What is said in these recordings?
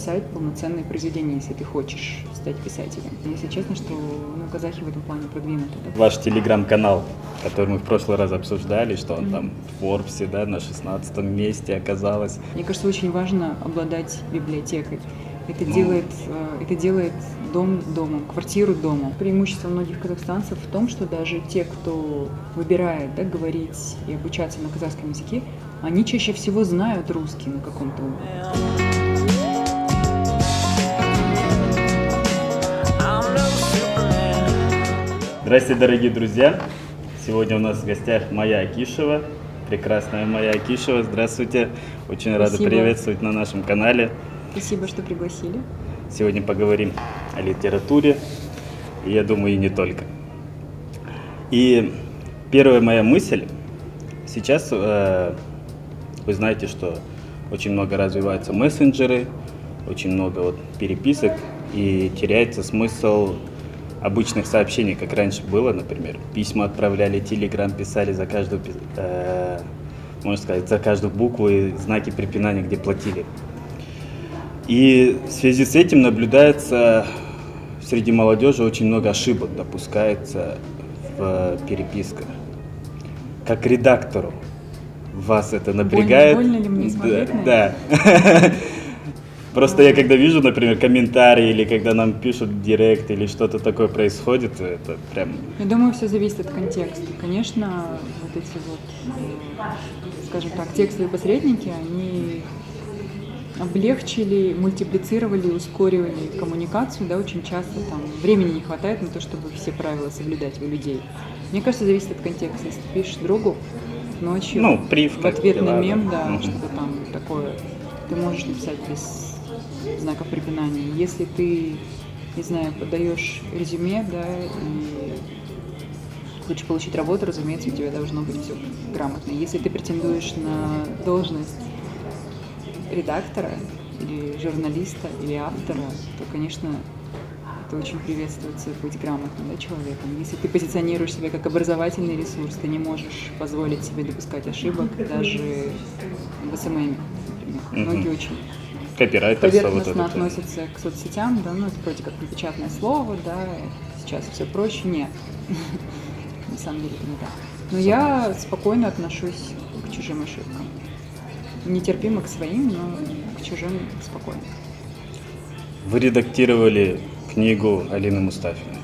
писать полноценные произведения, если ты хочешь стать писателем. Если честно, что казахи в этом плане продвинуты. Да? Ваш телеграм-канал, который мы в прошлый раз обсуждали, что он там в Форбсе, да, на 16 месте оказалось. Мне кажется, очень важно обладать библиотекой. Это делает дом домом, квартиру домом. Преимущество многих казахстанцев в том, что даже те, кто выбирает говорить и обучаться на казахском языке, они чаще всего знают русский на каком-то уровне. Здравствуйте, дорогие друзья! Сегодня у нас в гостях Майя Акишева, прекрасная Майя Акишева. Здравствуйте! Очень рада приветствовать на нашем канале. Спасибо, что пригласили. Сегодня поговорим о литературе, и я думаю, и не только. И первая моя мысль. Сейчас вы знаете, что очень много развиваются мессенджеры, очень много переписок, и теряется смысл обычных сообщений, как раньше было, например, письма отправляли, телеграм писали за каждую, можно сказать, за каждую букву и знаки препинания, где платили. И в связи с этим наблюдается среди молодежи очень много ошибок допускается в переписках. Как редактору вас это напрягает? Больно ли мне смотреть на это? Да. Просто я когда вижу, например, комментарии или когда нам пишут в директ или что-то такое происходит, это прям... Я думаю, все зависит от контекста. Конечно, вот эти скажем так, текстовые посредники, они облегчили, мультиплицировали, ускорили коммуникацию, да, очень часто там времени не хватает на то, чтобы все правила соблюдать у людей. Мне кажется, зависит от контекста. Если ты пишешь другу ночью в ответ на мем, что-то там такое, ты можешь написать без знаков препинания. Если ты, не знаю, подаешь резюме, да, и хочешь получить работу, разумеется, у тебя должно быть все грамотно. Если ты претендуешь на должность редактора или журналиста или автора, то, конечно, это очень приветствуется быть грамотным, да, человеком. Если ты позиционируешь себя как образовательный ресурс, ты не можешь позволить себе допускать ошибок даже в СММ, например. Многие очень поверхностно относятся к соцсетям, да, это вроде как непечатное слово, да, сейчас все проще. Нет, на самом деле это не так. Но я спокойно отношусь к чужим ошибкам. Нетерпимо к своим, но к чужим спокойно. Вы редактировали книгу Алины Мустафиной.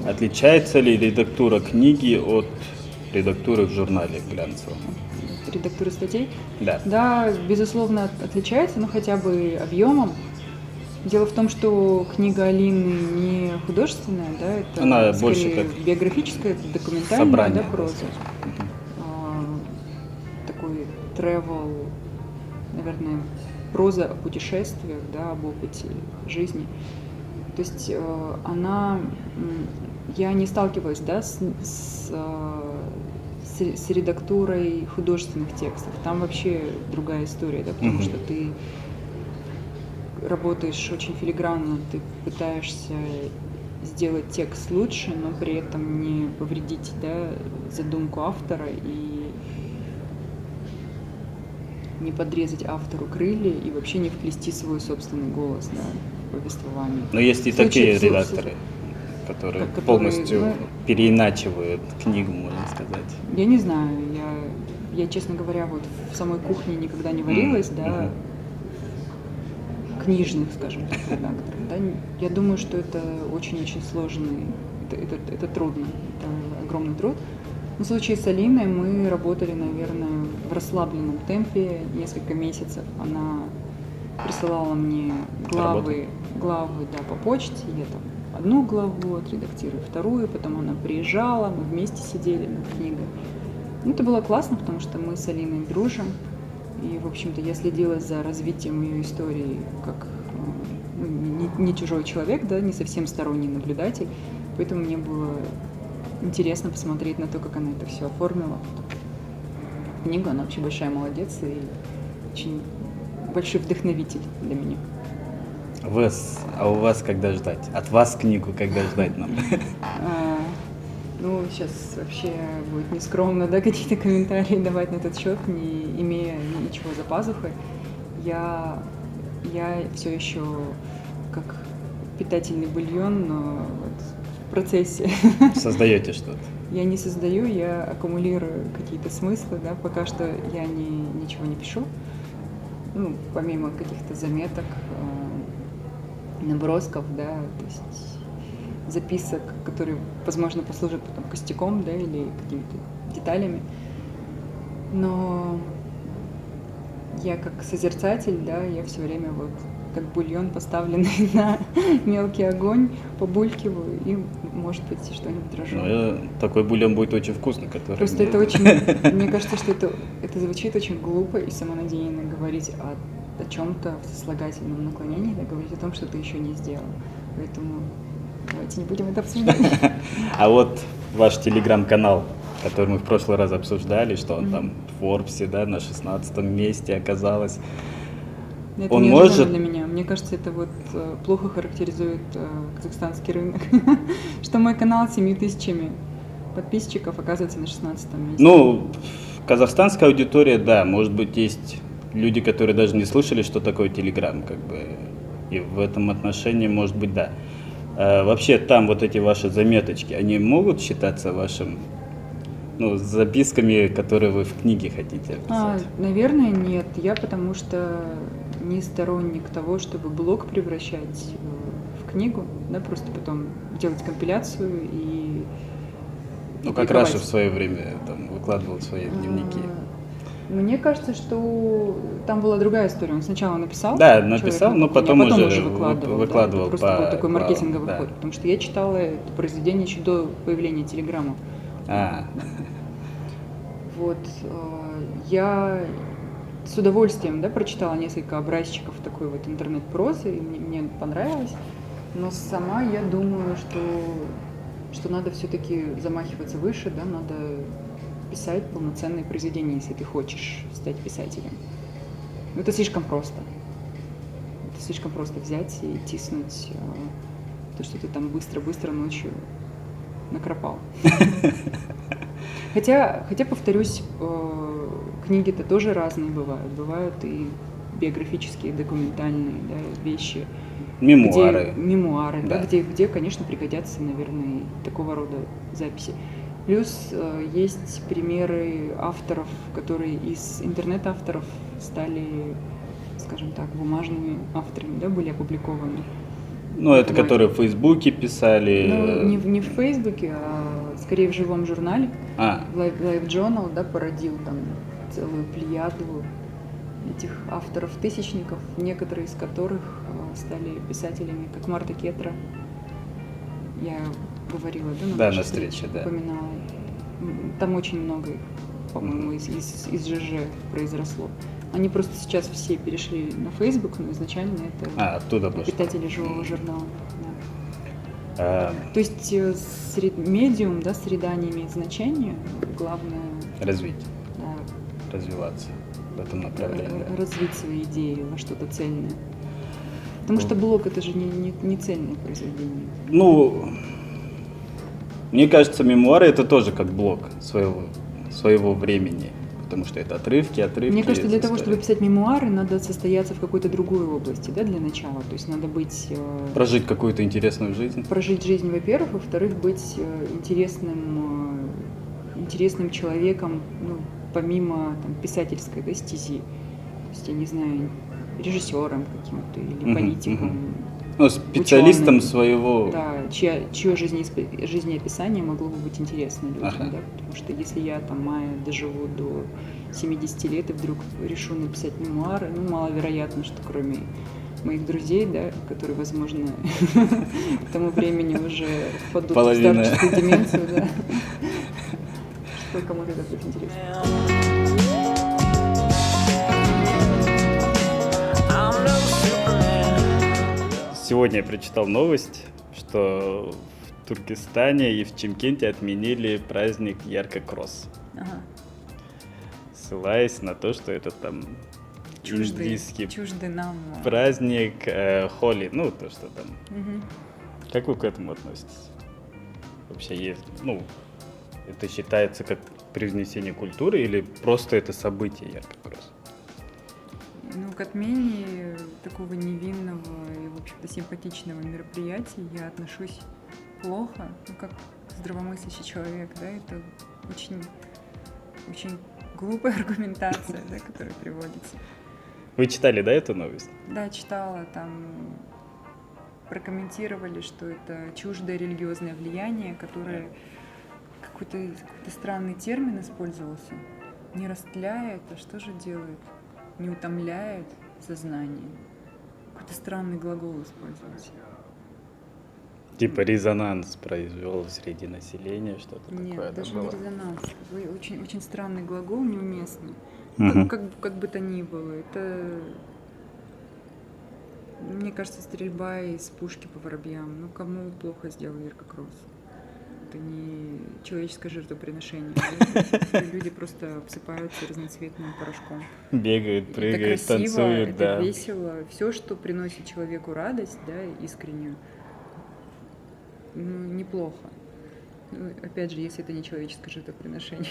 Отличается ли редактура книги от редактуры в журнале глянцевом? Редактура статей? Да. Да, безусловно, отличается, но хотя бы объемом. Дело в том, что книга Алины не художественная, да, это она скорее больше как биографическая, документальная, собрание, да, проза. Такой travel, наверное, проза о путешествиях, да, об опыте жизни. То есть я не сталкивалась, да, с редактурой художественных текстов. Там вообще другая история, да, потому что ты работаешь очень филигранно, ты пытаешься сделать текст лучше, но при этом не повредить, да, задумку автора и не подрезать автору крылья и вообще не вплести свой собственный голос, да, в повествование. Но есть и такие редакторы, которые полностью переиначивают книгу, можно сказать. Я не знаю, я, честно говоря, вот в самой кухне никогда не варилась, да, книжных, скажем так, редакторов. Да. Я думаю, что это очень-очень сложный, это трудно, это огромный труд. В случае с Алиной мы работали, наверное, в расслабленном темпе несколько месяцев. Она присылала мне главы, да, по почте. Я там одну главу отредактирую, вторую, потом она приезжала, мы вместе сидели над книгой. Это было классно, потому что мы с Алиной дружим. И, в общем-то, я следила за развитием ее истории как не чужой человек, да, не совсем сторонний наблюдатель. Поэтому мне было интересно посмотреть на то, как она это все оформила. Книгу, она вообще большая молодец и очень большой вдохновитель для меня. А у вас когда ждать? От вас книгу когда ждать нам? Сейчас вообще будет нескромно, да, какие-то комментарии давать на этот счет, не имея ничего за пазухой. Я я все еще как питательный бульон, но вот в процессе. Создаете что-то? Я не создаю, я аккумулирую какие-то смыслы, да, пока что я ничего не пишу, ну, помимо каких-то заметок, набросков, да, то есть записок, которые, возможно, послужат потом костяком, да, или какими-то деталями. Но я как созерцатель, да, я все время вот как бульон, поставленный на мелкий огонь, побулькиваю и, может быть, что-нибудь рожу. Такой бульон будет очень вкусный, который... Просто это очень... Мне кажется, что это звучит очень глупо и самонадеянно говорить о чем-то в сослагательном наклонении, да, говорить о том, что ты еще не сделал. Поэтому давайте не будем это обсуждать. А вот ваш телеграм-канал, который мы в прошлый раз обсуждали, что он там в Форбсе, да, на 16-м месте оказалось. Это он неожиданно может... для меня. Мне кажется, это вот плохо характеризует казахстанский рынок, что мой канал с 7 тысячами подписчиков оказывается на 16-м месте. Ну, казахстанская аудитория, да, может быть, есть люди, которые даже не слышали, что такое Телеграм, как бы, и в этом отношении, может быть, да. Вообще, там вот эти ваши заметочки, они могут считаться вашим, ну, записками, которые вы в книге хотите описать? Наверное, нет. Я потому что не сторонник того, чтобы блог превращать в книгу, да, просто потом делать компиляцию и... Ну, как Раша в свое время там выкладывал свои дневники. Мне кажется, что там была другая история. Он сначала написал. Да, написал, но потом уже выкладывал. Да, это просто был такой маркетинговый ход. Потому что я читала это произведение еще до появления Телеграма. Вот. Я с удовольствием, да, прочитала несколько образчиков такой вот интернет-прозы, и мне понравилось. Но сама я думаю, что надо все-таки замахиваться выше, да, надо писать полноценные произведения, если ты хочешь стать писателем. Но это слишком просто. Это слишком просто взять и тиснуть то, что ты там быстро-быстро ночью накропал. Хотя, повторюсь, книги-то тоже разные бывают. Бывают и биографические, документальные, да, вещи. Мемуары. Мемуары, да, где, конечно, пригодятся, наверное, и такого рода записи. Плюс есть примеры авторов, которые из интернет-авторов стали, скажем так, бумажными авторами, да, были опубликованы. Ну, это которые в Фейсбуке писали. Ну, не в Фейсбуке, а скорее в живом журнале. Live Journal, да, породил там целую плеяду этих авторов-тысячников, некоторые из которых стали писателями, как Марта Кетра. Я говорила, да, на встрече, да. Упоминала. Там очень много, по-моему, из ЖЖ произросло. Они просто сейчас все перешли на Facebook, но изначально это оттуда обитатели живого журнала. Да. То есть медиум, да, среда не имеет значения, главное... Развить. Да. Развиваться в этом направлении. Развить свои идеи во что-то цельное. Потому что блог — это же не цельное произведение. Ну, мне кажется, мемуары — это тоже как блог своего времени. Потому что это отрывки. Мне кажется, для того, чтобы писать мемуары, надо состояться в какой-то другой области, да, для начала. То есть надо быть... Прожить какую-то интересную жизнь. Прожить жизнь, во-первых. Во-вторых, быть интересным человеком, ну, помимо там, писательской, да, стези. То есть, я не знаю, режиссером каким-то или политиком. Ну, специалистом ученым, своего... Да, чье жизнеописание могло бы быть интересно людям, да? Потому что если я там доживу до 70 лет и вдруг решу написать мемуары, ну, маловероятно, что кроме моих друзей, да, которые, возможно, к тому времени уже впадут в старческую деменцию, да, что кому-то это будет интересно. Сегодня я прочитал новость, что в Туркестане и в Чимкенте отменили праздник Ярко-Кросс. Ссылаясь на то, что это там индийский праздник Холи, ну то, что там. Как вы к этому относитесь? Вообще есть, ну, это считается как привнесение культуры или просто это событие Ярко-Кросс? Ну, к отмене такого невинного и, в общем-то, симпатичного мероприятия я отношусь плохо, ну, как здравомыслящий человек, да, это очень, очень глупая аргументация, да, которая приводится. Вы читали, да, эту новость? Да, читала, там прокомментировали, что это чуждое религиозное влияние, которое какой-то странный термин использовался. Не растляет, а что же делает? Не утомляет сознание. Какой-то странный глагол использовался. Типа резонанс произвел среди населения, что-то Нет, такое. даже было. не резонанс. Очень, очень странный глагол, неуместный. Мгм. Как бы то ни было. Это, мне кажется, стрельба из пушки по воробьям. Ну, кому плохо сделал Ирка Кросс? Это не человеческое жертвоприношение. Да? Люди просто обсыпаются разноцветным порошком. Бегают, Это прыгают, красиво, танцуют, это да. весело. Все, что приносит человеку радость, да, искреннюю, ну, неплохо. Ну, опять же, если это не человеческое жертвоприношение.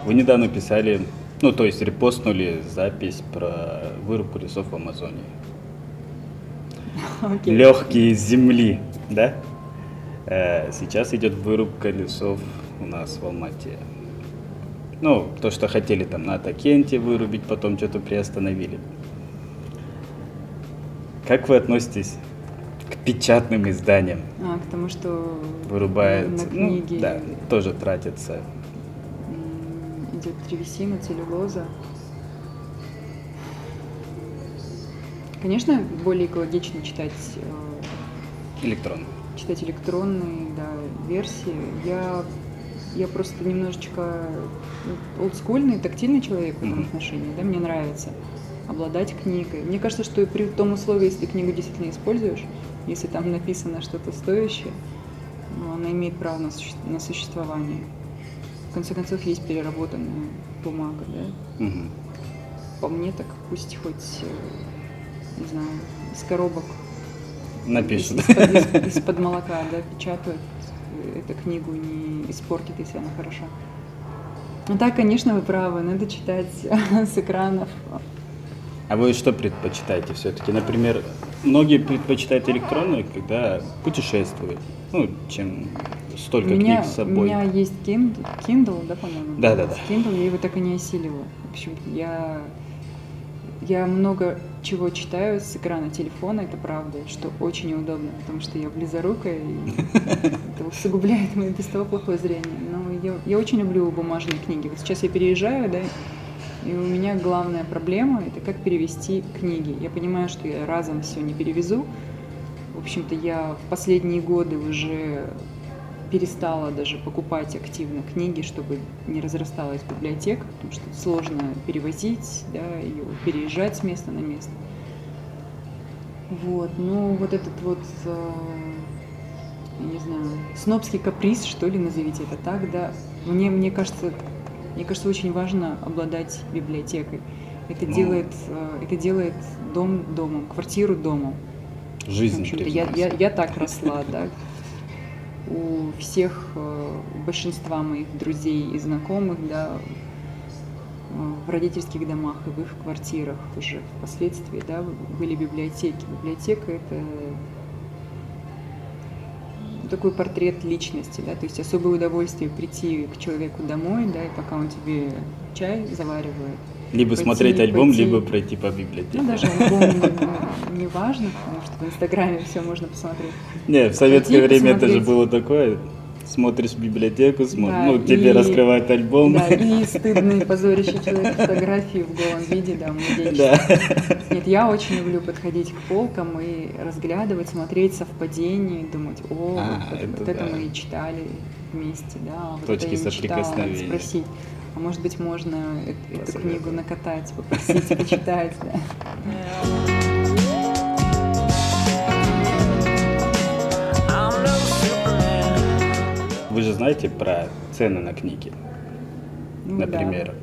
Вы недавно писали, ну то есть репостнули запись про вырубку лесов в Амазонии. Окей. Легкие земли, да? Сейчас идет вырубка лесов у нас в Алмате. Ну, то, что хотели там на Токенте вырубить, потом что-то приостановили. Как вы относитесь к печатным изданиям? К тому, что Вырубается, на книги ну, да, тоже тратится. идет древесина, целлюлоза. Конечно, более экологично читать Электронно. электронные, да, версии. Я просто немножечко олдскульный, тактильный человек в этом отношении, да, мне нравится обладать книгой. Мне кажется, что и при том условии, если книгу действительно используешь, если там написано что-то стоящее, ну, она имеет право на существование. В конце концов, есть переработанная бумага, да. Мгм. По мне так пусть хоть, не знаю, из коробок, Напишут. из-под молока, да, печатают эту книгу, не испортит, если она хороша. Ну так, конечно, вы правы, надо читать с экранов. А вы что предпочитаете все-таки? Например, многие предпочитают электронную, когда путешествуют, ну, чем столько книг с У собой. меня есть Kindle, да, по-моему? Да. Kindle, я его так и не осиливаю. В общем, я много чего читаю с экрана телефона, это правда, что очень удобно, потому что я близорукая, и это усугубляет мое без того плохое зрение. Но я очень люблю бумажные книги. Вот сейчас я переезжаю, да, и у меня главная проблема – это как перевести книги. Я понимаю, что я разом все не перевезу. В общем-то, я в последние годы уже перестала даже покупать активно книги, чтобы не разрасталась библиотека, потому что сложно перевозить, да, ее переезжать с места на место. Вот, ну вот этот вот, я не знаю, снобский каприз, что ли, назовите это так, да. Мне кажется, очень важно обладать библиотекой. Это делает дом домом, квартиру домом. Жизнь, в общем-то, признался. я так росла, да. У большинства моих друзей и знакомых, да, в родительских домах и в их квартирах уже впоследствии, да, были библиотеки. Библиотека – это такой портрет личности, да, то есть особое удовольствие прийти к человеку домой, да, и пока он тебе чай заваривает. Либо смотреть альбом, либо пройти по библиотеке. Ну, даже альбом не важно, потому что в Инстаграме все можно посмотреть. Не, в советское время это же было такое. Смотришь библиотеку, тебе раскрывают альбом. Да, и стыдный, позорящий человек фотографии в голом виде, да, младенчество. Нет, я очень люблю подходить к полкам и разглядывать, смотреть совпадения, думать, вот это мы и читали вместе, да, вот точки это я не читала, надо соприкосновения. спросить. А может быть, можно эту книгу накатать, попросить почитать, да. Вы же знаете про цены на книги, Ну, например.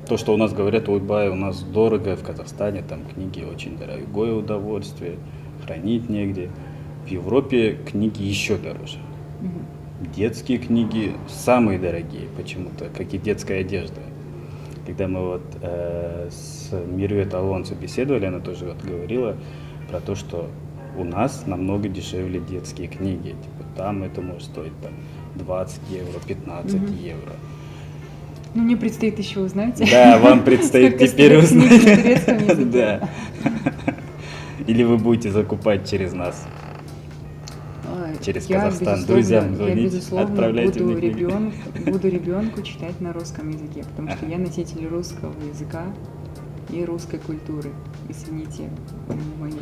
То, что у нас говорят, ой, бай, у нас дорого, в Казахстане там книги очень дорогое удовольствие, хранить негде. В Европе книги еще дороже. детские книги самые дорогие почему-то, как и детская одежда. Когда мы вот с Мирюет Алонсо беседовали, она тоже вот говорила про то, что у нас намного дешевле детские книги. Типа, там это может стоить там, 20 евро, 15 евро. Ну, мне предстоит еще узнать. Да, вам предстоит теперь узнать. Да. Или вы будете закупать через нас, через Казахстан. Друзьям звоните, отправляйте мне книги. Буду ребенку читать на русском языке, потому что я носитель русского языка и русской культуры. Извините, мои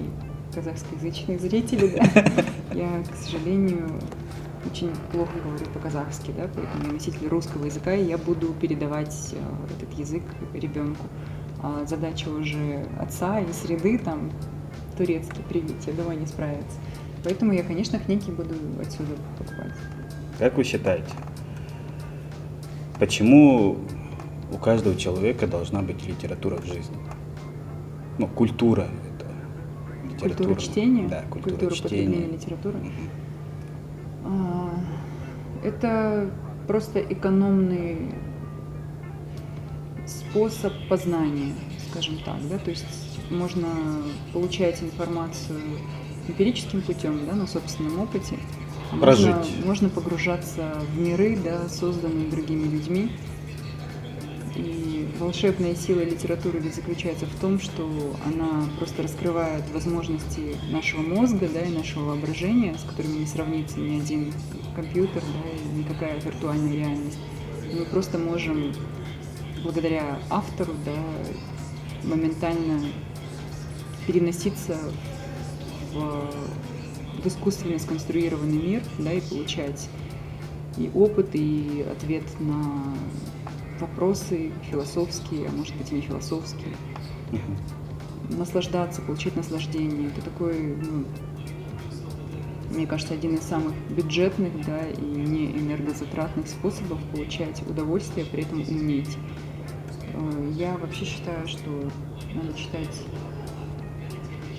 казахскоязычные зрители, да. Я, к сожалению, очень плохо говорю по-казахски, да, поэтому я носитель русского языка, и я буду передавать этот язык ребенку. А задача уже отца и среды, там, турецкий привить, я думаю, не справится. Поэтому я, конечно, книги буду отсюда покупать. Как вы считаете, почему у каждого человека должна быть литература в жизни? Ну, культура это литература. Культура чтения? Да, культура потребления литературы. Это просто экономный способ познания, скажем так, да, то есть можно получать информацию эмпирическим путем, да, на собственном опыте. Можно погружаться в миры, да, созданные другими людьми. И волшебная сила литературы ведь заключается в том, что она просто раскрывает возможности нашего мозга, да, и нашего воображения, с которыми не сравнится ни один компьютер, да, и никакая виртуальная реальность. Мы просто можем, благодаря автору, да, моментально переноситься в искусственно сконструированный мир, да, и получать и опыт, и ответ на вопросы философские, а может быть и не философские. Наслаждаться, получать наслаждение. Это такой, мне кажется, один из самых бюджетных, да, и не энергозатратных способов получать удовольствие, при этом умнеть. Я вообще считаю, что надо читать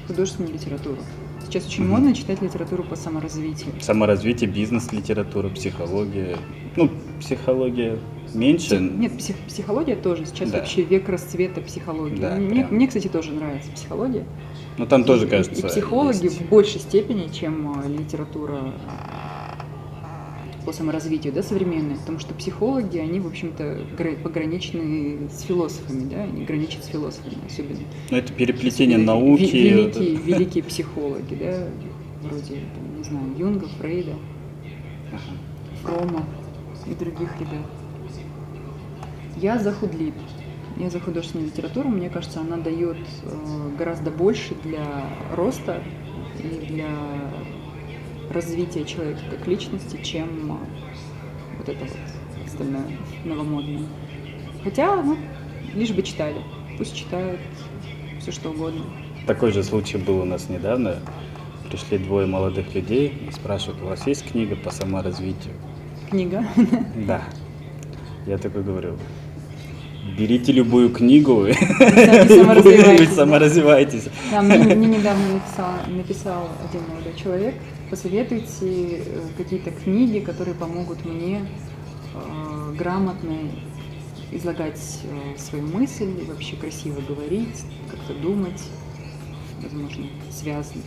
художественную литературу. Сейчас очень модно читать литературу по саморазвитию. Саморазвитие, бизнес-литература, психология. Ну, психология меньше. Нет, психология тоже. Сейчас вообще век расцвета психологии. Да, мне, кстати, тоже нравится психология. Но там тоже, кажется, и психологи есть. В большей степени, чем литература по саморазвитию, да, современная. Потому что психологи, они, в общем-то, пограничны с философами, да, они граничат с философами особенно. Но это переплетение науки. Великие психологи, да, вроде, не знаю, Юнга, Фрейда, Фрома и других ребят. Я за худлиб. Я за художественную литературу. Мне кажется, она дает гораздо больше для роста и для развития человека как личности, чем вот это вот остальное новомодное. Хотя, лишь бы читали. Пусть читают все что угодно. Такой же случай был у нас недавно. Пришли двое молодых людей и спрашивают: у вас есть книга по саморазвитию? Книга? Да. Я такой говорю: берите любую книгу и саморазвивайтесь. Да, мне недавно написал один молодой человек: посоветуйте какие-то книги, которые помогут мне грамотно излагать свою мысль, и вообще красиво говорить, как-то думать, возможно, связно.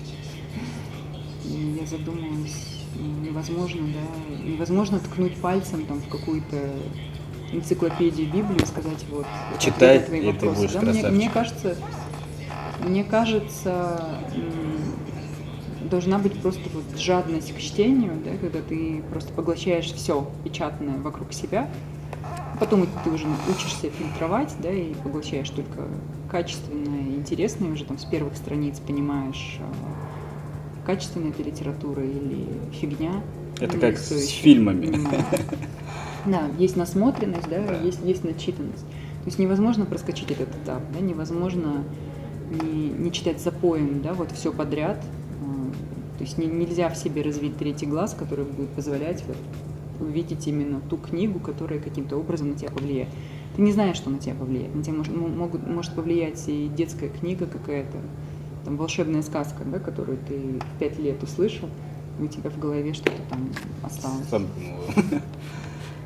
И я задумалась, невозможно ткнуть пальцем там в какую-то энциклопедию, Библию и сказать: вот, читай, твои и ты вопросы. будешь Да, красавчик. Мне кажется, должна быть просто вот жадность к чтению, да, когда ты просто поглощаешь все печатное вокруг себя. Потом ты уже учишься фильтровать, да, и поглощаешь только качественное и интересное, уже там с первых страниц понимаешь, качественная это литература или фигня. Это как с фильмами. Да, есть насмотренность, да, есть начитанность. То есть невозможно проскочить этот этап, да, невозможно не читать запоем, да, вот все подряд. То есть нельзя в себе развить третий глаз, который будет позволять вот увидеть именно ту книгу, которая каким-то образом на тебя повлияет. Ты не знаешь, что на тебя повлияет. На тебя может повлиять и детская книга какая-то, там, волшебная сказка, да, которую ты в 5 лет услышал, у тебя в голове что-то там осталось. Сомкнуло.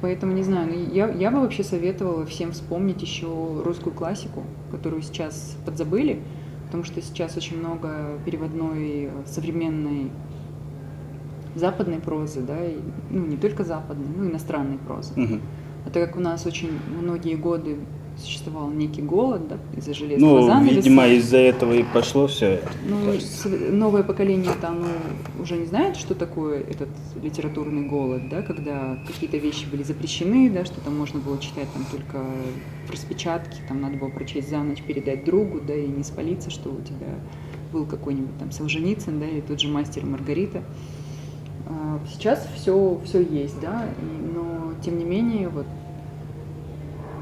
Поэтому не знаю, но я бы вообще советовала всем вспомнить еще русскую классику, которую сейчас подзабыли, потому что сейчас очень много переводной современной западной прозы, да, и, ну не только западной, но и иностранной прозы. А так как у нас очень многие годы существовал некий голод, да, из-за железного занавеса. Ну, видимо, из-за этого и пошло все. Ну, новое поколение-то, оно уже не знает, что такое этот литературный голод, да, когда какие-то вещи были запрещены, да, что там можно было читать там только в распечатке, там надо было прочесть за ночь, передать другу, да, и не спалиться, что у тебя был какой-нибудь там Солженицын, да, или тот же «Мастер и Маргарита». Сейчас все есть, да, но тем не менее, вот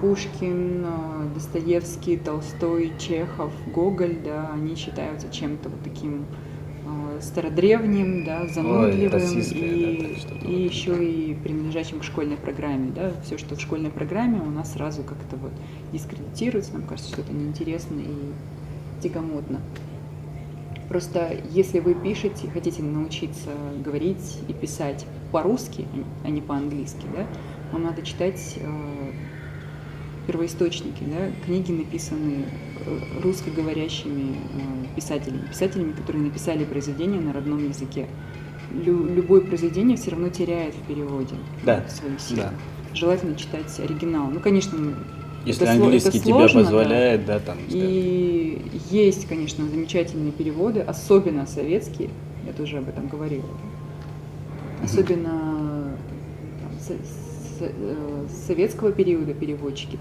Пушкин, Достоевский, Толстой, Чехов, Гоголь, да, они считаются чем-то вот таким стародревним, да, занудливым и еще и принадлежащим к школьной программе, да, все, что в школьной программе, у нас сразу как-то вот дискредитируется, нам кажется, что это неинтересно и тягомотно. Просто если вы пишете, хотите научиться говорить и писать по-русски, а не по-английски, да, вам надо читать первоисточники, да, книги, написанные русскоговорящими писателями, которые написали произведения на родном языке. Любое произведение все равно теряет в переводе свою силу. Да. Желательно читать оригинал. Ну, конечно, если английский тебя позволяет, да, там. И есть, конечно, замечательные переводы, особенно советские, я тоже об этом говорила. Особенно советского периода переводчики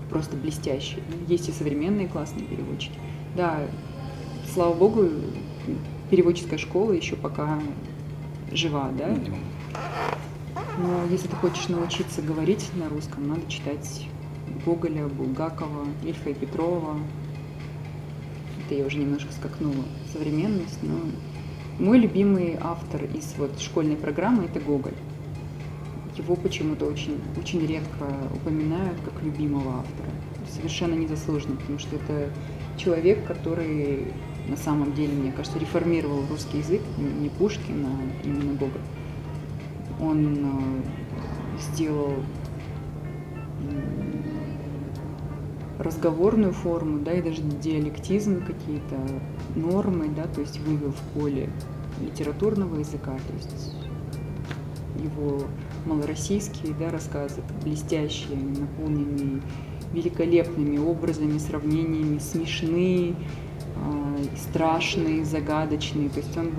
просто блестящие. Есть и современные классные переводчики. Да, слава богу, переводческая школа еще пока жива, да. Но если ты хочешь научиться говорить на русском, надо читать Гоголя, Булгакова, Ильфа и Петрова. Это я уже немножко скакнула в современность, но мой любимый автор из вот школьной программы – это Гоголь. Его почему-то очень, очень редко упоминают как любимого автора. Совершенно незаслуженно, потому что это человек, который на самом деле, мне кажется, реформировал русский язык, не Пушкин, а именно Гоголь. Он сделал разговорную форму, да, и даже диалектизм, какие-то нормы, да, то есть вывел в поле литературного языка, то есть его малороссийские, да, рассказы блестящие, наполненные великолепными образами, сравнениями, смешные, страшные, загадочные. То есть он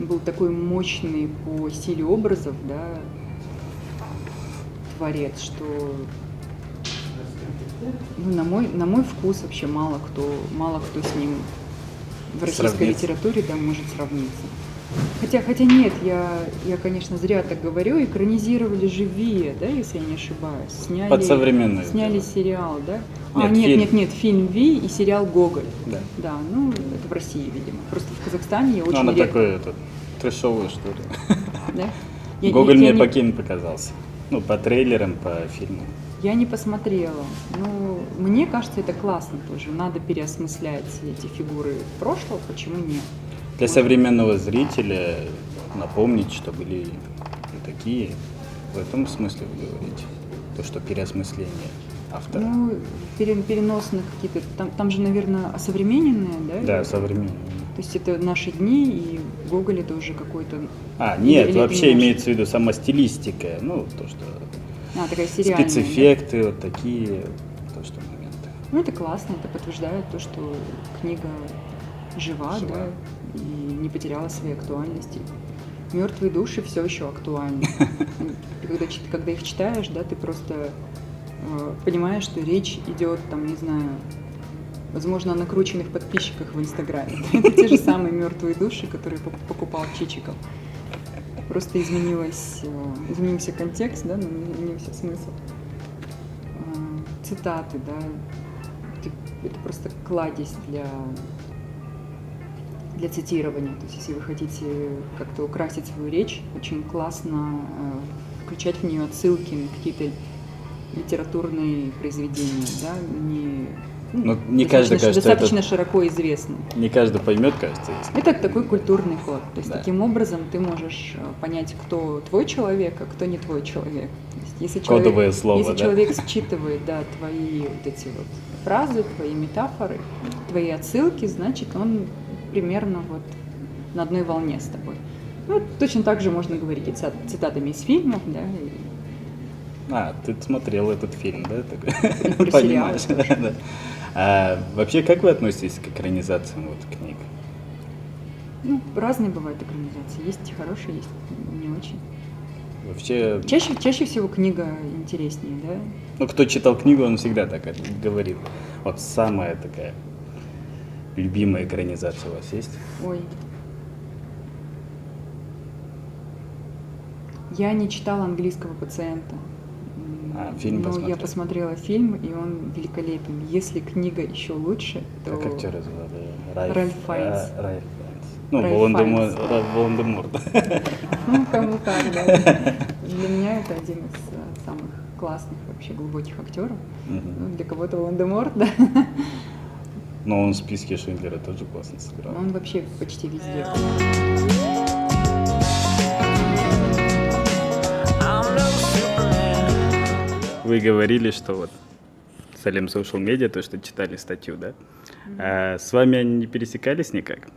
был такой мощный по силе образов, да, творец, что ну, на мой вкус вообще мало кто с ним в российской литературе, да, может сравниться. Хотя нет, я, конечно, зря так говорю, экранизировали же Вия, да, если я не ошибаюсь. Сняли сериал, да? Нет, фильм Ви и сериал Гоголь. Да. Да, ну, это в России, видимо. Просто в Казахстане я очень редко... такой трэшовый, что ли. Да? Гоголь мне по кем показался? Ну, по трейлерам, по фильму. Я не посмотрела. Ну, мне кажется, это классно тоже. Надо переосмыслять эти фигуры прошлого, почему нет? Для современного зрителя напомнить, что были и такие. В этом смысле вы говорите? То, что переосмысление автора. Ну, переносные какие-то. Там же, наверное, осовремененные, да? Да, современные. То есть это наши дни, и Гоголь это уже какой-то... Нет, вообще имеется в виду сама стилистика. Ну, то, что... такая сериальная. Спецэффекты, да? Вот такие, то, что моменты. Ну, это классно, это подтверждает то, что книга жива. Да, и не потеряла своей актуальности. «Мертвые души» все еще актуальны. Когда их читаешь, да, ты просто понимаешь, что речь идет, там, не знаю, возможно, о накрученных подписчиках в Инстаграме. Это те же самые «Мертвые души», которые покупал Чичиков. Просто изменился контекст, да, но изменился смысл. Цитаты, да, это просто кладезь для цитирования. То есть, если вы хотите как-то украсить свою речь, очень классно включать в нее отсылки на какие-то литературные произведения, да, Ну, не каждый, кажется, достаточно широко известный. Не каждый поймет, кажется. Это такой культурный ход. То есть Да. таким образом ты можешь понять, кто твой человек, а кто не твой человек. То есть, если человек, Кодовое слово, если да? человек считывает, да, твои вот эти вот фразы, твои метафоры, твои отсылки, значит, он примерно вот на одной волне с тобой. Ну, точно так же можно говорить и цитатами из фильмов, да. Ты смотрел этот фильм, да? И про Понимаешь, сериалы тоже. да. А вообще, как вы относитесь к экранизациям вот, книг? Ну, разные бывают экранизации. Есть хорошие, есть не очень. Вообще, Чаще всего книга интереснее, да? ну, кто читал книгу, он всегда так говорит. Вот самая такая любимая экранизация у вас есть? Ой. Я не читала «Английского пациента». Фильм но посмотрел? я посмотрела фильм, и он великолепен. Если книга еще лучше, то... Как актера звали? Ральф Файнс. Ральф Файнс. Ну, Ральф Волан-де-Морт. Ну, кому как, да. Для меня это один из самых классных, вообще глубоких актеров. Ну, для кого-то Волан-де-Морт, да. Но он в списке Шиндлера тоже классно сыграл. Он вообще почти везде. Вы говорили, что вот Салем Social Media, то, что читали статью, да? А с вами они не пересекались никак?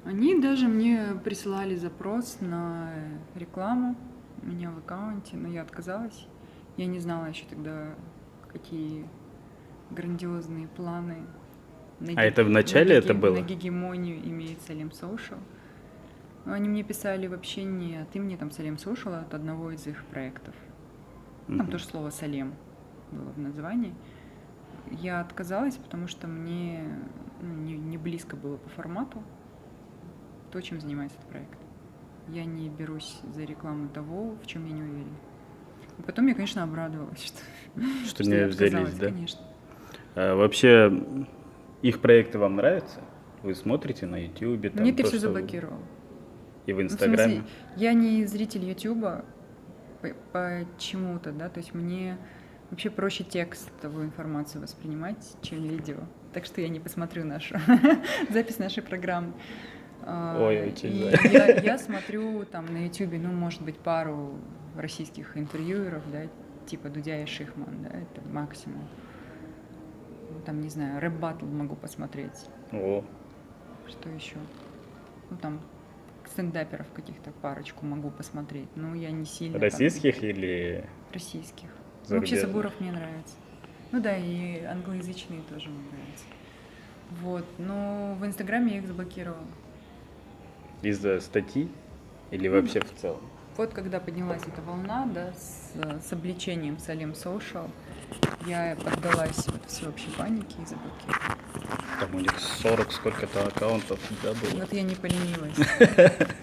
Они даже мне присылали запрос на рекламу у меня в аккаунте, но я отказалась. Я не знала еще тогда, какие грандиозные планы. Это в начале это было? На гегемонию имеет Салем Social. Но они мне писали вообще не от имени там Салем Social, а от одного из их проектов. Там тоже слово «Салем» было в названии. Я отказалась, потому что мне не близко было по формату то, чем занимается этот проект. Я не берусь за рекламу того, в чем я не уверена. И потом я, конечно, обрадовалась, что не я взялись, отказалась, да? конечно. Вообще, их проекты вам нравятся? Вы смотрите на Ютубе? Мне ты все заблокировал. И в Ну, в Инстаграме? смысле, я не зритель Ютуба почему-то, да, то есть мне вообще проще текстовую информацию воспринимать, чем видео. Так что я не посмотрю нашу запись нашей программы. Ой, очень Я смотрю там на Ютубе, ну, может быть, пару российских интервьюеров, да, типа Дудя и Шихман, да, это максимум. Там, не знаю, рэп-баттл могу посмотреть. О. Что еще? Ну, там стендаперов каких-то парочку могу посмотреть. Ну, я не сильно... Российских там... или... Российских. Ну, вообще Сабуров мне нравится. Ну да, и англоязычные тоже мне нравятся. Вот, но в Инстаграме я их заблокировала. Из-за статьи или вообще в целом? Вот когда поднялась эта волна, да, с обличением Салем Social, я поддалась вот всеобщей панике и заблокировала. Там у них 40 сколько-то аккаунтов, да, было? Вот я не поленилась.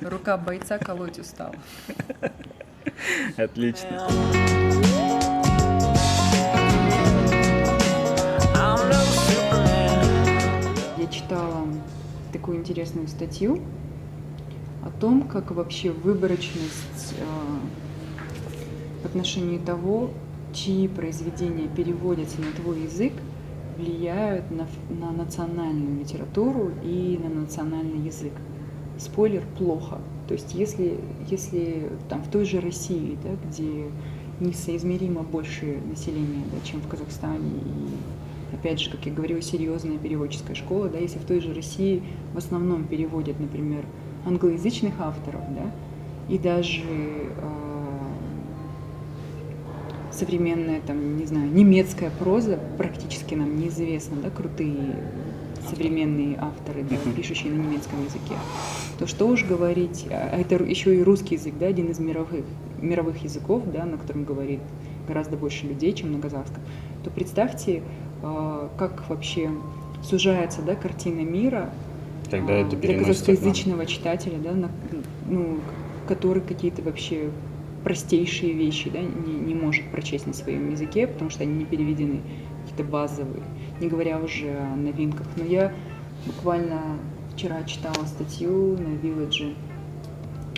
Рука бойца колоть устала. Отлично. Я читала такую интересную статью о том, как вообще выборочность в отношении того, чьи произведения переводятся на твой язык, влияют на национальную литературу и на национальный язык. Спойлер, плохо. То есть если там в той же России, да, где несоизмеримо больше населения, да, чем в Казахстане, и опять же, как я говорила, серьезная переводческая школа, да, если в той же России в основном переводят, например, англоязычных авторов, да, и даже современная, там, не знаю, немецкая проза практически нам неизвестна, да, крутые современные авторы, да, пишущие на немецком языке, то что уж говорить, а это еще и русский язык, да, один из мировых языков, да, на котором говорит гораздо больше людей, чем на казахском, то представьте, как вообще сужается, да, картина мира для казахскоязычного читателя, да, который какие-то вообще простейшие вещи, да, не может прочесть на своем языке, потому что они не переведены, какие-то базовые, не говоря уже о новинках. Но я буквально вчера читала статью на Village,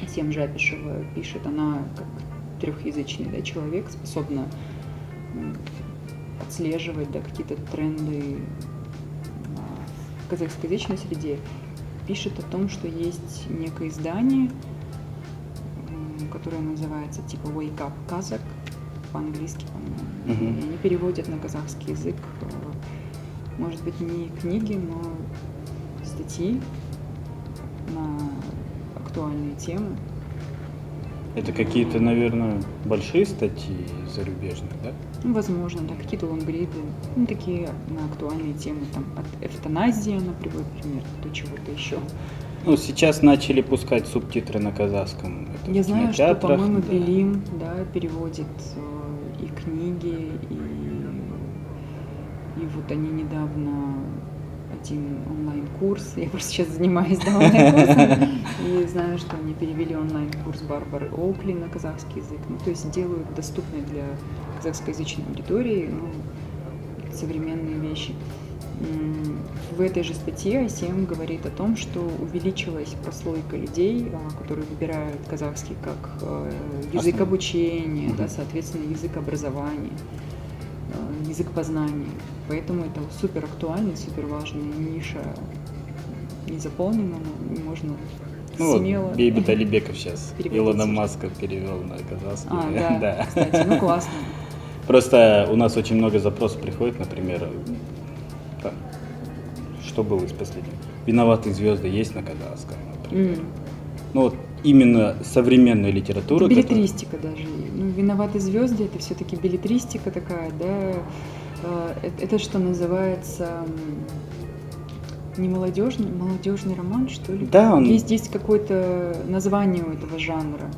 Сем Жапишева пишет, она как трехязычный, да, человек, способна отслеживать, да, какие-то тренды в казахскоязычной среде, пишет о том, что есть некое издание, которое называется типа Wake Up Kazakh, по-английски, по-моему. И они переводят на казахский язык, может быть, не книги, но статьи на актуальные темы. Это какие-то, наверное, большие статьи зарубежные, да? Ну, возможно, да, какие-то лонгриды, ну, такие на актуальные темы, там, от эвтаназии она приводит пример, до чего-то еще. Ну, сейчас начали пускать субтитры на казахском. Это Я знаю, что, по-моему, да. Белим, да, переводит и книги, и вот они недавно один онлайн-курс, я просто сейчас занимаюсь, да, онлайн-курсом, и знаю, что они перевели онлайн-курс Барбары Оукли на казахский язык, ну, то есть делают доступные для казахскоязычной аудитории, ну, современные вещи. В этой же статье ICM говорит о том, что увеличилась прослойка людей, которые выбирают казахский как язык обучения, да, соответственно, язык образования, язык познания. Поэтому это супер актуальная, супер важная ниша, не заполнена, но можно смело... Вот Бейбит Алибеков сейчас Илона все, Маска перевел на казахский. Да, кстати, ну классно. Просто у нас очень много запросов приходит, например, там, что было из последнего? «Виноватые звезды» есть на казахском, например. Ну вот именно современная литература. Это беллетристика даже. Ну, «Виноватые звезды» — это все-таки беллетристика такая, да. Это что называется не молодежный роман, что ли? Да, есть какое-то название у этого жанра.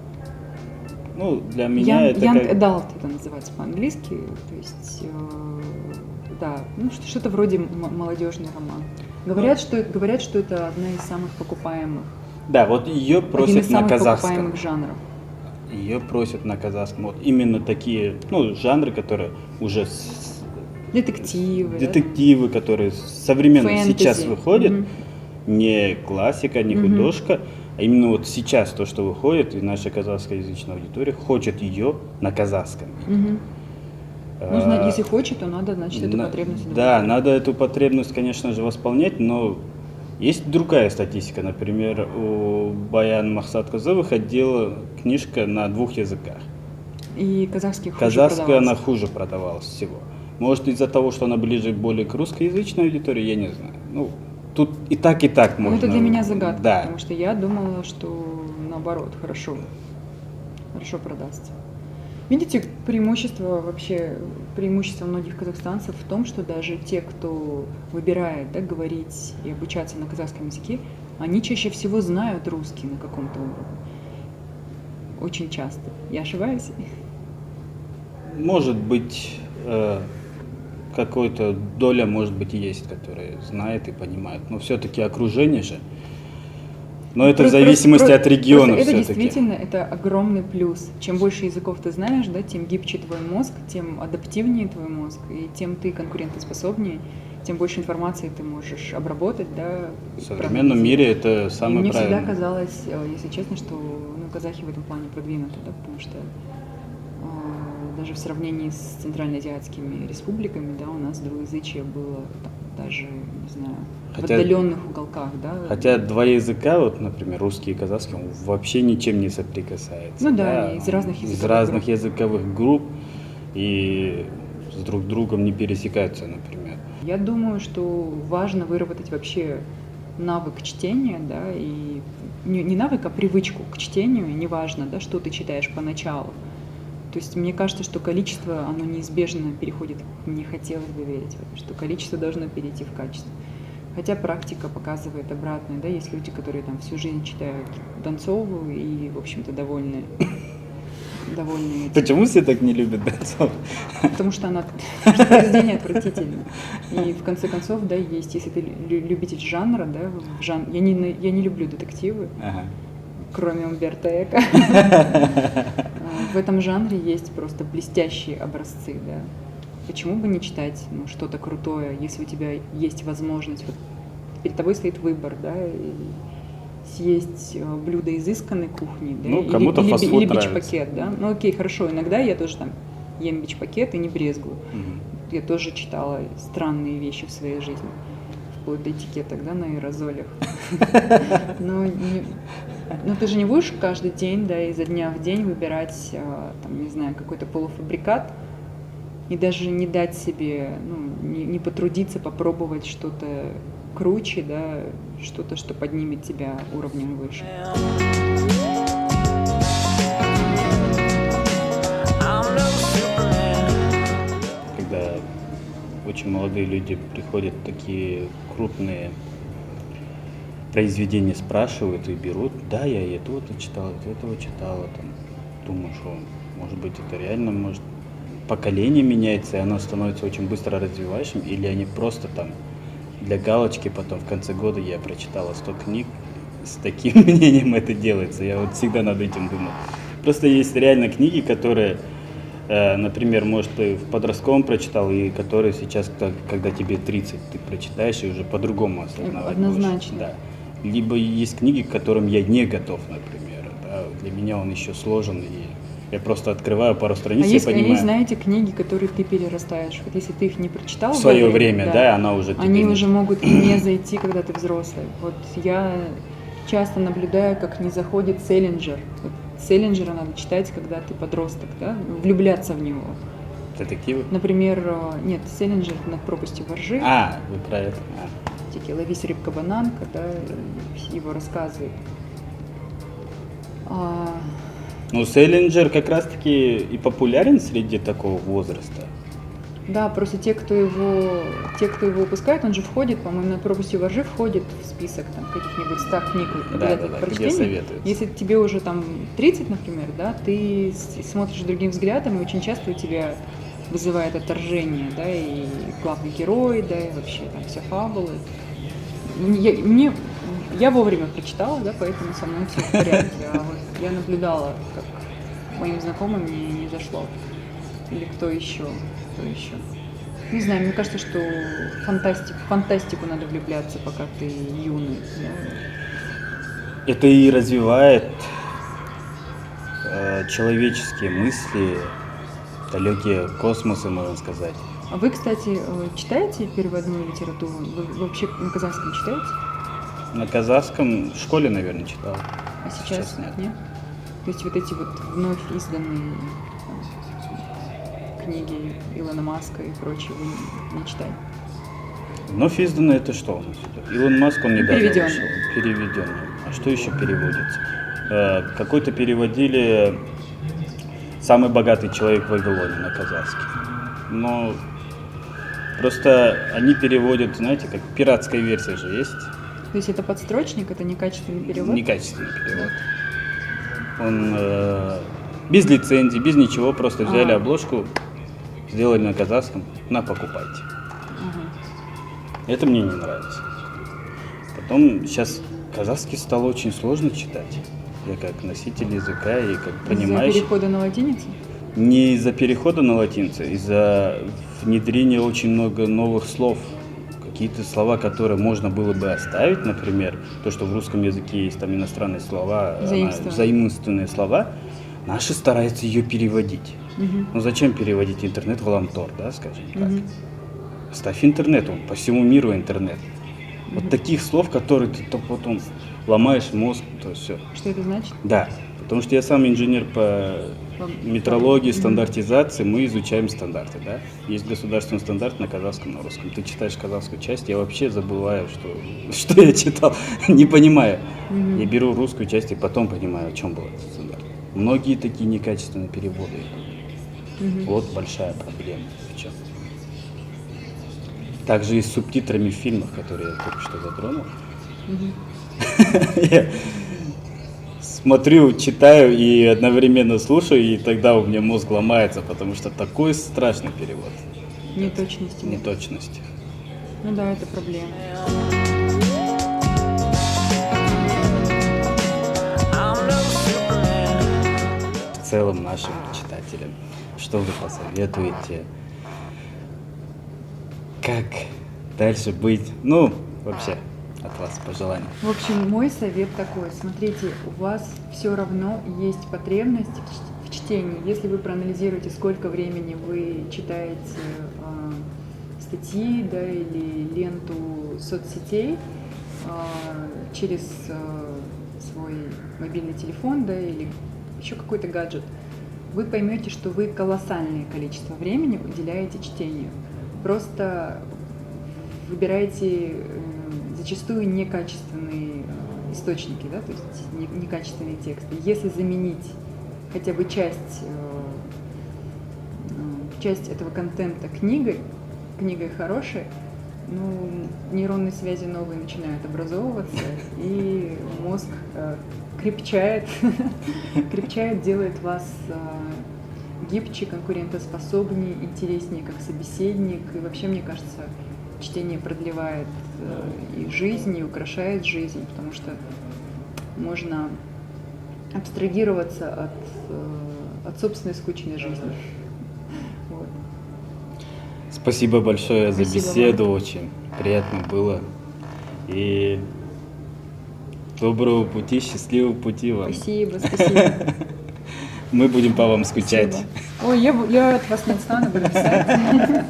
Ну, для меня это Young Adult это называется по-английски, то есть, да, ну что-то вроде молодежный роман. Говорят, что это одна из самых покупаемых. Да, вот ее просят на казахском. Покупаемых жанров. Ее просят на казахском. Вот именно такие, ну, жанры, которые уже детективы, да? Которые современно фэнтези. Сейчас выходят, не классика, не художка, а именно вот сейчас то, что выходит, и наша казахскоязычная аудитория хочет ее на казахском. Ну, если хочет, то надо, значит, эту потребность. Да, надо эту потребность, конечно же, восполнять, но есть другая статистика. Например, у Баян Махсатқызы выходила книжка на 2 языках. И казахский хуже Казахская она хуже продавалась всего. Может, из-за того, что она ближе более к русскоязычной аудитории, я не знаю. Ну, тут и так можно. Ну, это для меня загадка, да. Потому что я думала, что наоборот, хорошо продастся. Видите, преимущество многих казахстанцев в том, что даже те, кто выбирает, да, говорить и обучаться на казахском языке, они чаще всего знают русский на каком-то уровне. Очень часто. Я ошибаюсь? Может быть, какая-то доля, может быть, есть, которая знает и понимает. Но все-таки окружение же. Но это в зависимости от региона. Это действительно, это огромный плюс. Чем больше языков ты знаешь, да, тем гибче твой мозг, тем адаптивнее твой мозг, и тем ты конкурентоспособнее, тем больше информации ты можешь обработать, да. В современном мире это самое правильное. Мне всегда казалось, если честно, что казахи в этом плане продвинуты, да, потому что даже в сравнении с центральноазиатскими республиками, да, у нас двуязычие было даже, не знаю, в отдаленных уголках, да. Хотя 2 языка, вот, например, русский и казахский, он вообще ничем не соприкасается. Ну да, из разных языковых групп и с друг другом не пересекаются, например. Я думаю, что важно выработать вообще навык чтения, да, и не навык, а привычку к чтению, и неважно, да, что ты читаешь поначалу. То есть мне кажется, что количество, оно неизбежно переходит, не хотелось бы верить в это, что количество должно перейти в качество. Хотя практика показывает обратное, да, есть люди, которые там всю жизнь читают Донцову и, в общем-то, довольны. Почему все так не любят Донцову? Потому что произведение отвратительно. И в конце концов, да, есть, если ты любитель жанра, да, я не люблю детективы. Кроме Умберто Эко. В этом жанре есть просто блестящие образцы, да. Почему бы не читать что-то крутое, если у тебя есть возможность, вот перед тобой стоит выбор, да, и съесть блюдо изысканной кухни, да, ну, кому-то фастфуд или бич-пакет, да. Ну окей, хорошо, иногда я тоже там ем бич-пакет и не брезгую. я тоже читала странные вещи в своей жизни. Вплоть до этикеток, да, на аэрозолях. Но ты же не будешь каждый день, да, изо дня в день выбирать, там, не знаю, какой-то полуфабрикат и даже не дать себе, ну, не потрудиться попробовать что-то круче, да, что-то, что поднимет тебя уровнем выше. Когда очень молодые люди приходят, такие крупные произведения спрашивают и берут, да, я и этого читал, и этого читала, там, думаю, что, может быть, это реально, может, поколение меняется, и оно становится очень быстро развивающим, или они просто там для галочки, потом в конце года я прочитала 100 книг, с таким мнением это делается, я вот всегда над этим думал. Просто есть реально книги, которые, например, может, ты в подростковом прочитал, и которые сейчас, когда тебе 30, ты прочитаешь и уже по-другому осознавать. Однозначно. Да. Либо есть книги, к которым я не готов, например. Да. Для меня он еще сложен, и я просто открываю пару страниц и понимаю. Есть, знаете, книги, которые ты перерастаешь. Вот если ты их не прочитал в свое время, да, она уже тебе они уже могут не зайти, когда ты взрослый. Вот я часто наблюдаю, как не заходит Селлинджер. Вот Селлинджера надо читать, когда ты подросток, да, влюбляться в него. Детективы? Например, нет, Селлинджер «Над пропастью во ржи». Вы про это. «Ловись, рыбка-банан», когда его рассказывают. Ну, Селлинджер как раз-таки и популярен среди такого возраста. Да, просто те, кто его выпускает, он же входит, по-моему, «Над пропастью во ржи» входит в список там каких-нибудь 100 книг для прочтения. Где советуются. Если тебе уже там 30, например, да, ты смотришь другим взглядом, и очень часто у тебя вызывает отторжение, да, и главный герой, да, и вообще там вся фабула. Я вовремя прочитала, да, поэтому со мной все в порядке. А вот я наблюдала, как моим знакомым не зашло. Или кто еще? Не знаю, мне кажется, что в фантастику надо влюбляться, пока ты юный. Да. Это и развивает человеческие мысли, далекие космосы, можно сказать. А вы, кстати, читаете переводную литературу? Вы вообще на казахском читаете? На казахском в школе, наверное, читал. А сейчас нет? То есть вот эти вот вновь изданные книги Илона Маска и прочее вы не читаете? Вновь изданное это что у нас? Илон Маск, он недавно вышел. Переведенный. А что еще переводится? Какой-то переводили «Самый богатый человек в Вавилоне» на казахский. Но просто они переводят, знаете, как пиратская версия же есть. То есть это подстрочник, это некачественный перевод? Некачественный перевод. Он без лицензии, без ничего, просто взяли обложку, сделали на казахском, покупайте. Это мне не нравится. Потом сейчас казахский стало очень сложно читать. Я как носитель языка и как понимающий. Из-за перехода на латиницу? Не из-за перехода на латиницу, из-за внедрения очень много новых слов. Какие-то слова, которые можно было бы оставить, например, то, что в русском языке есть там иностранные слова, заимствованные слова, наши стараются ее переводить. Ну зачем переводить интернет в ламтор, да, скажем так? Ставь интернет, он по всему миру интернет. Вот таких слов, которые ты потом ломаешь мозг, то все. Что это значит? Да, потому что я сам инженер по метрологии, стандартизации, мы изучаем стандарты, да. Есть государственный стандарт на казахском, на русском. Ты читаешь казахскую часть, я вообще забываю, что я читал, не понимаю. Я беру русскую часть и потом понимаю, о чем был этот стандарт. Многие такие некачественные переводы. Вот большая проблема в чем. Также и с субтитрами в фильмах, которые я только что затронул. Я смотрю, читаю и одновременно слушаю, и тогда у меня мозг ломается, потому что такой страшный перевод. Неточности. Неточности. Ну да, это проблема. В целом нашим читателям, что вы посоветуете? Как дальше быть? Ну, вообще, от вас пожелания. В общем, мой совет такой. Смотрите, у вас все равно есть потребность в чтению, если вы проанализируете, сколько времени вы читаете статьи, да, или ленту соцсетей через свой мобильный телефон, да, или еще какой-то гаджет, вы поймете, что вы колоссальное количество времени уделяете чтению. Просто выбираете зачастую некачественные источники, да, то есть некачественные тексты. Если заменить хотя бы часть этого контента книгой хорошей, нейронные связи новые начинают образовываться, и мозг крепчает, делает вас гибче, конкурентоспособнее, интереснее как собеседник. И вообще, мне кажется, чтение продлевает и жизнь, и украшает жизнь, потому что можно абстрагироваться от собственной скучной жизни. Вот. Спасибо большое за Спасибо беседу, вам. очень приятно было. И доброго пути, счастливого пути вам. Спасибо. Мы будем по вам скучать. Спасибо. Ой, я от вас не отстану, буду писать.